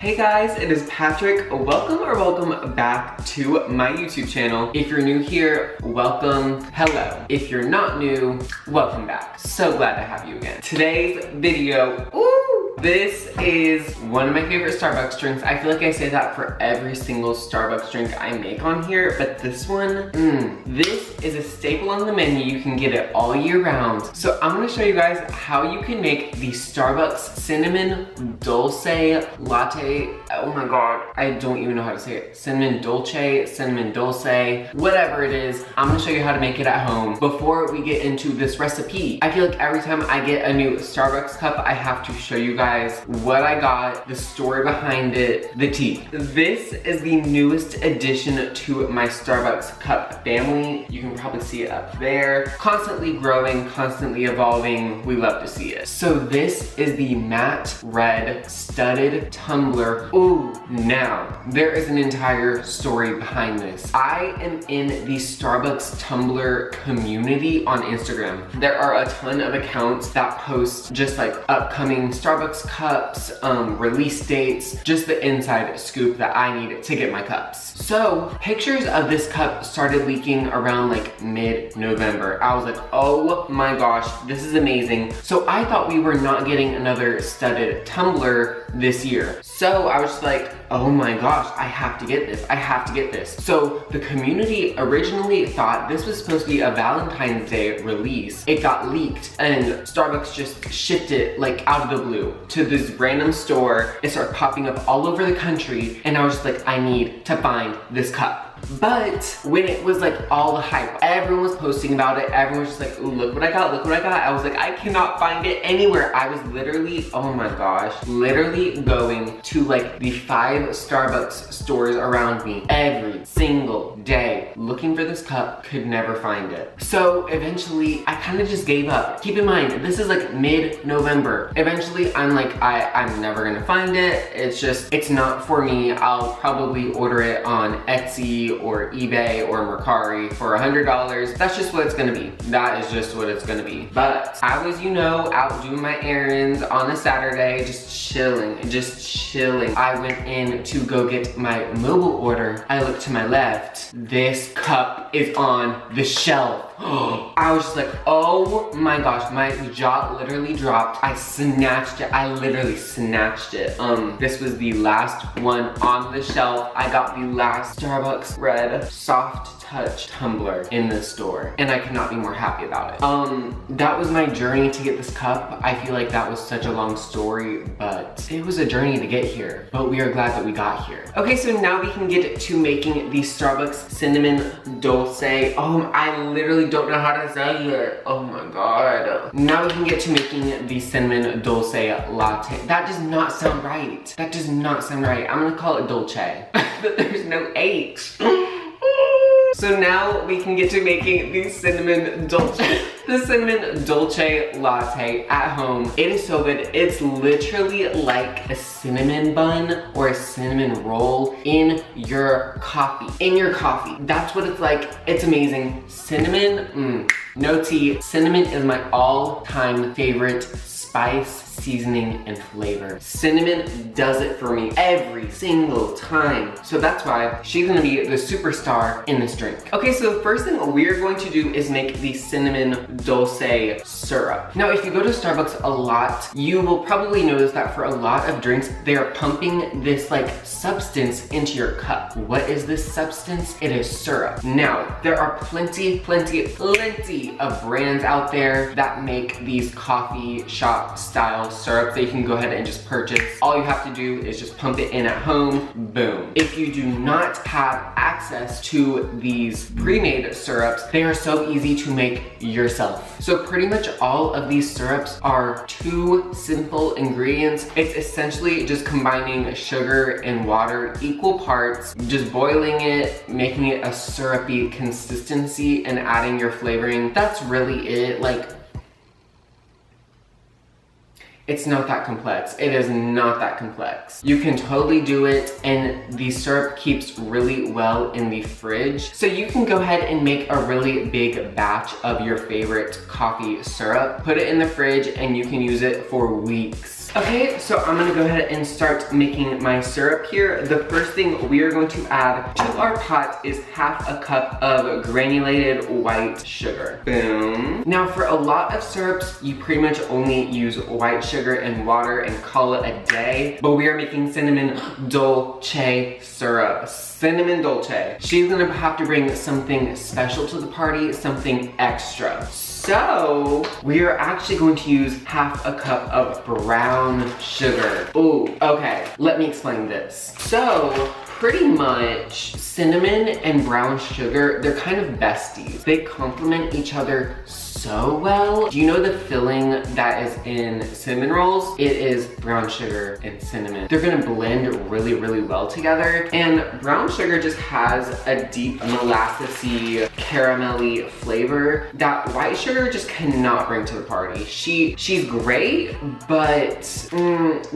Hey guys, it is Patrick. Welcome back to my YouTube channel. If you're new here, welcome. Hello. If you're not new, welcome back. So glad to have you again. Today's video, this is one of my favorite Starbucks drinks. I feel like I say that for every single Starbucks drink I make on here, but this one, this is a staple on the menu. You can get it all year round. So I'm gonna show you guys how you can make the Starbucks Cinnamon Dolce Latte. Oh my God, I don't even know how to say it. Cinnamon Dolce, Cinnamon Dolce, whatever it is. I'm gonna show you how to make it at home. Before we get into this recipe, I feel like every time I get a new Starbucks cup, I have to show you guys what I got, the story behind it, the tea. This is the newest addition to my Starbucks cup family. You can probably see it up there. Constantly growing, constantly evolving. We love to see it. So this is the matte red studded tumbler. Ooh, now there is an entire story behind this. I am in the Starbucks tumbler community on Instagram. There are a ton of accounts that post just like upcoming Starbucks cups, release dates, just the inside scoop that I need to get my cups. So pictures of this cup started leaking around like mid-November. I was like, oh my gosh, this is amazing. So I thought we were not getting another studded tumbler this year. So I was just like, oh my gosh, I have to get this. I have to get this. So the community originally thought this was supposed to be a Valentine's Day release. It got leaked and Starbucks just shipped it like out of the blue to this random store. It started popping up all over the country and I was just like, I need to find this cup. But when it was like all the hype, everyone was posting about it. Everyone was just like, ooh, look what I got, look what I got. I was like, I cannot find it anywhere. I was literally, oh my gosh, literally going to like the 5 Starbucks stores around me every single day looking for this cup, could never find it. So eventually I kind of just gave up. Keep in mind, this is like mid-November. Eventually I'm like, I'm never gonna find it. It's not for me. I'll probably order it on Etsy or eBay or Mercari for $100. That's just what it's gonna be. That is just what it's gonna be. But I was, you know, out doing my errands on a Saturday, just chilling. I went in to go get my mobile order. I look to my left. This cup is on the shelf. I was just like, oh my gosh, my jaw literally dropped. I snatched it. I literally snatched it. This was the last one on the shelf. I got the last Starbucks red soft touch tumbler in the store and I could not be more happy about it. That was my journey to get this cup. I feel like that was such a long story, but it was a journey to get here, but we are glad that we got here. Okay, so now we can get to making the Starbucks Cinnamon Dolce. I literally don't know how to say it. Oh my God. Now we can get to making the Cinnamon Dolce Latte. That does not sound right. That does not sound right. I'm gonna call it Dolce, but there's no H. So now we can get to making the Cinnamon Dolce. The Cinnamon Dolce Latte at home. It is so good. It's literally like a cinnamon bun or a cinnamon roll in your coffee. That's what it's like. It's amazing. Cinnamon, no tea. Cinnamon is my all-time favorite spice, seasoning, and flavor. Cinnamon does it for me every single time. So that's why she's gonna be the superstar in this drink. Okay, so the first thing we're going to do is make the Cinnamon Dolce syrup. Now, if you go to Starbucks a lot, you will probably notice that for a lot of drinks, they are pumping this like substance into your cup. What is this substance? It is syrup. Now, there are plenty of brands out there that make these coffee shop style syrup that you can go ahead and just purchase. All you have to do is just pump it in at home, boom. If you do not have access to these pre-made syrups, they are so easy to make yourself. So pretty much all of these syrups are 2 simple ingredients. It's essentially just combining sugar and water equal parts, just boiling it, making it a syrupy consistency, and adding your flavoring. That's really it. Like, it's not that complex. It is not that complex. You can totally do it, and the syrup keeps really well in the fridge. So you can go ahead and make a really big batch of your favorite coffee syrup, put it in the fridge, and you can use it for weeks. Okay, so I'm gonna go ahead and start making my syrup here. The first thing we are going to add to our pot is half a cup of granulated white sugar. Boom. Now for a lot of syrups, you pretty much only use white sugar and water and call it a day, but we are making cinnamon dolce syrup. Cinnamon dolce. She's gonna have to bring something special to the party, something extra. So we are actually going to use half a cup of brown sugar. Ooh, okay, let me explain this. So pretty much cinnamon and brown sugar, they're kind of besties. They complement each other so well. Do you know the filling that is in cinnamon rolls? It is brown sugar and cinnamon. They're gonna blend really, really well together. And brown sugar just has a deep molassesy, caramelly flavor that white sugar just cannot bring to the party. She's great, but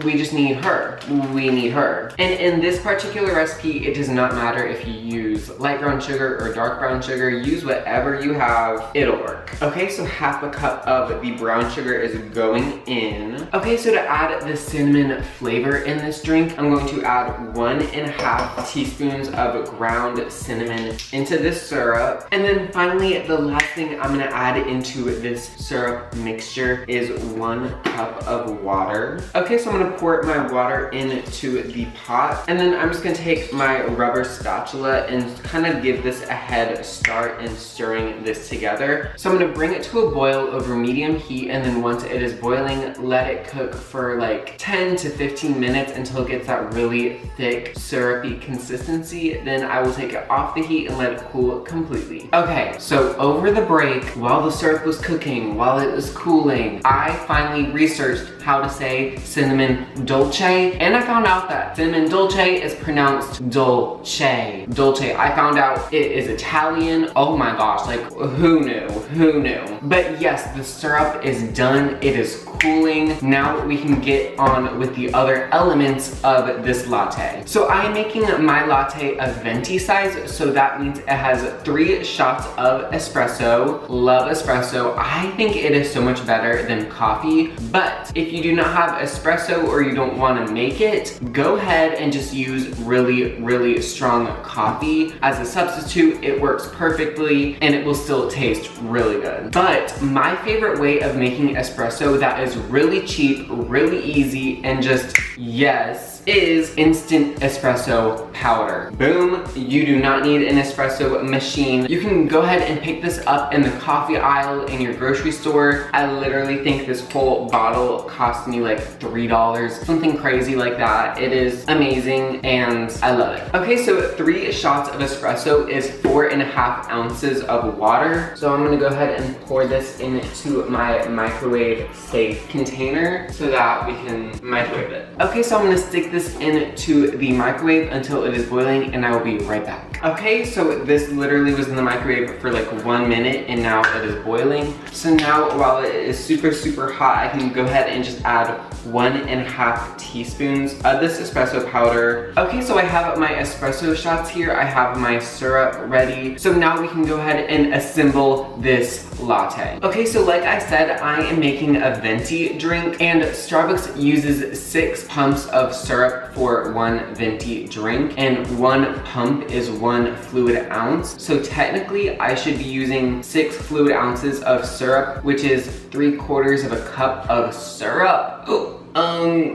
we just need her. We need her. And in this particular recipe, it does not matter if you use light brown sugar or dark brown sugar. Use whatever you have, it'll work. Okay, so half a cup of the brown sugar is going in. Okay, so to add the cinnamon flavor in this drink, I'm going to add 1.5 teaspoons of ground cinnamon into this syrup. And then finally, the last thing I'm gonna add into this syrup mixture is 1 cup of water. Okay, so I'm gonna pour my water into the pot. And then I'm just gonna take my rubber spatula and kind of give this a head start in stirring this together. So I'm gonna bring it to a boil over medium heat, and then once it is boiling, let it cook for like 10 to 15 minutes until it gets that really thick, syrupy consistency. Then I will take it off the heat and let it cool completely. Okay, so over the break, while the syrup was cooking, while it was cooling, I finally researched how to say cinnamon dolce, and I found out that cinnamon dolce is pronounced dolce. Dolce. I found out it is Italian. Oh my gosh, like who knew? Who knew? But yes, the syrup is done. It is cooling. Now we can get on with the other elements of this latte. So I am making my latte a venti size, so that means it has 3 shots of espresso. Love espresso. I think it is so much better than coffee, but if you do not have espresso or you don't want to make it, go ahead and just use really, really strong coffee as a substitute. It works perfectly and it will still taste really good. But my favorite way of making espresso that is really cheap, really easy, and just yes, is instant espresso powder. Boom, you do not need an espresso machine. You can go ahead and pick this up in the coffee aisle in your grocery store. I literally think this whole bottle cost me like $3, something crazy like that. It is amazing and I love it. Okay, so 3 shots of espresso is 4.5 ounces of water. So I'm gonna go ahead and pour this into my microwave safe container so that we can microwave it. Okay, so I'm gonna stick this into the microwave until it is boiling, and I will be right back. Okay, so this literally was in the microwave for like 1 minute and now it is boiling. So now while it is super, super hot, I can go ahead and just add 1.5 teaspoons of this espresso powder. Okay, so I have my espresso shots here. I have my syrup ready. So now we can go ahead and assemble this latte. Okay, so like I said, I am making a venti drink, and Starbucks uses 6 pumps of syrup for 1 venti drink, and 1 pump is 1 fluid ounce. So technically I should be using 6 fluid ounces of syrup, which is 3/4 of a cup of syrup.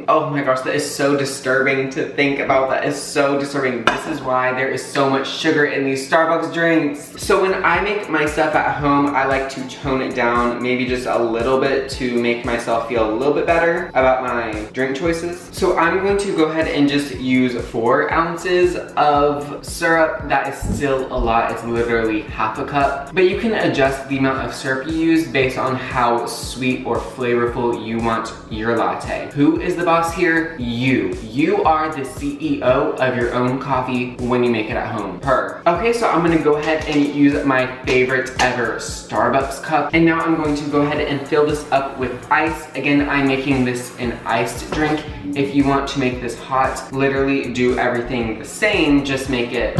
Oh my gosh, that is so disturbing to think about. That is so disturbing. This is why there is so much sugar in these Starbucks drinks. So when I make my stuff at home, I like to tone it down maybe just a little bit to make myself feel a little bit better about my drink choices. So I'm going to go ahead and just use 4 ounces of syrup. That is still a lot. It's literally half a cup. But you can adjust the amount of syrup you use based on how sweet or flavorful you want your latte. Who is the boss here? You. You are the CEO of your own coffee when you make it at home. Her. Okay, so I'm gonna go ahead and use my favorite ever Starbucks cup. And now I'm going to go ahead and fill this up with ice. Again, I'm making this an iced drink. If you want to make this hot, literally do everything the same, just make it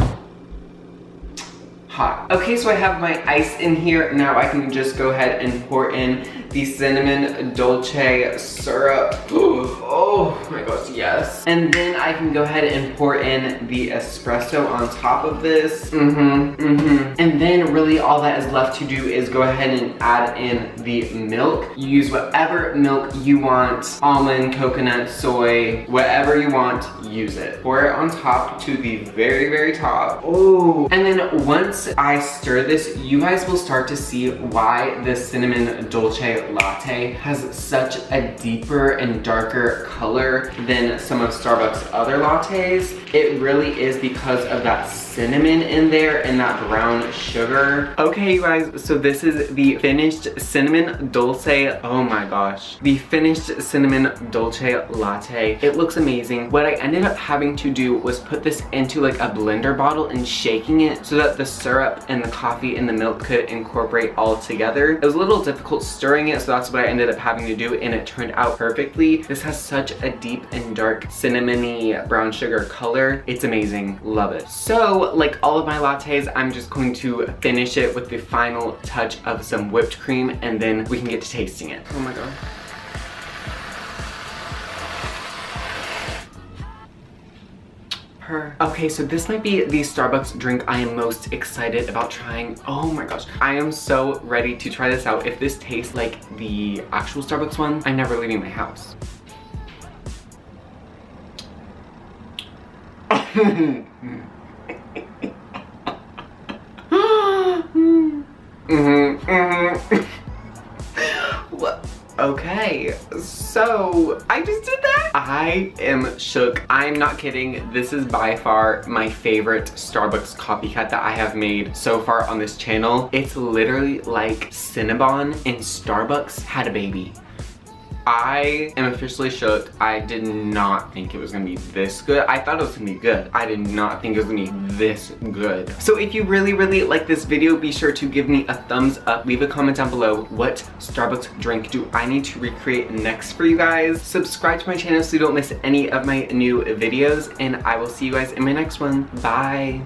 hot. Okay, so I have my ice in here. Now I can just go ahead and pour in the cinnamon dolce syrup. Oh my gosh, yes. And then I can go ahead and pour in the espresso on top of this. And then really all that is left to do is go ahead and add in the milk. You use whatever milk you want, almond, coconut, soy, whatever you want, use it. Pour it on top to the very, very top. Oh, and then once I stir this, you guys will start to see why the cinnamon dolce latte has such a deeper and darker color than some of Starbucks' other lattes. It really is because of that cinnamon in there and that brown sugar. Okay, you guys, so this is the finished cinnamon dolce, oh my gosh. The finished cinnamon dolce latte. It looks amazing. What I ended up having to do was put this into like a blender bottle and shaking it so that the syrup and the coffee and the milk could incorporate all together. It was a little difficult stirring it, so that's what I ended up having to do, and it turned out perfectly. This has such a deep and dark cinnamony brown sugar color. It's amazing, love it. So like all of my lattes, I'm just going to finish it with the final touch of some whipped cream, and then we can get to tasting it. Oh my god. Okay, so this might be the Starbucks drink I am most excited about trying. Oh my gosh, I am so ready to try this out. If this tastes like the actual Starbucks one, I'm never leaving my house. What? Okay, so I just did that? I am shook. I'm not kidding. This is by far my favorite Starbucks copycat that I have made so far on this channel. It's literally like Cinnabon and Starbucks had a baby. I am officially shook. I did not think it was gonna be this good. I thought it was gonna be good. I did not think it was gonna be this good. So if you really, really like this video, be sure to give me a thumbs up. Leave a comment down below. What Starbucks drink do I need to recreate next for you guys? Subscribe to my channel so you don't miss any of my new videos, and I will see you guys in my next one. Bye.